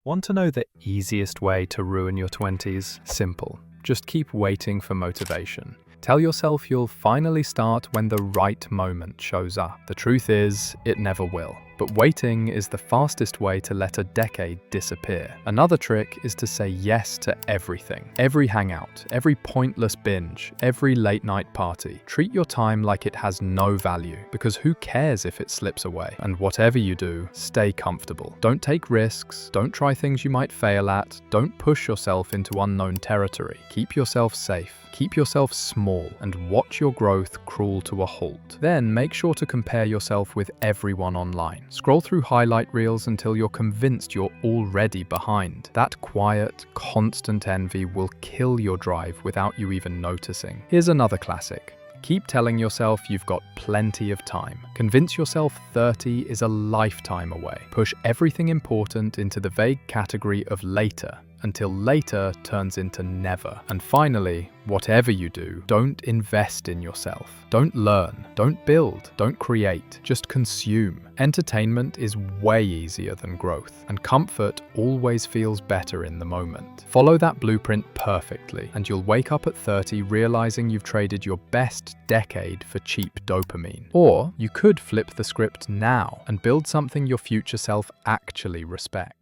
Want to know the easiest way to ruin your 20s? Simple. Just keep waiting for motivation. Tell yourself you'll finally start when the right moment shows up. The truth is, it never will. But waiting is the fastest way to let a decade disappear. Another trick is to say yes to everything. Every hangout, every pointless binge, every late night party. Treat your time like it has no value, because who cares if it slips away? And whatever you do, stay comfortable. Don't take risks, don't try things you might fail at, don't push yourself into unknown territory. Keep yourself safe. Keep yourself small and watch your growth crawl to a halt. Then make sure to compare yourself with everyone online. Scroll through highlight reels until you're convinced you're already behind. That quiet, constant envy will kill your drive without you even noticing. Here's another classic. Keep telling yourself you've got plenty of time. Convince yourself 30 is a lifetime away. Push everything important into the vague category of later, until later turns into never. And finally, whatever you do, don't invest in yourself. Don't learn, don't build, don't create, just consume. Entertainment is way easier than growth, and comfort always feels better in the moment. Follow that blueprint perfectly, and you'll wake up at 30 realizing you've traded your best decade for cheap dopamine. Or you could flip the script now and build something your future self actually respects.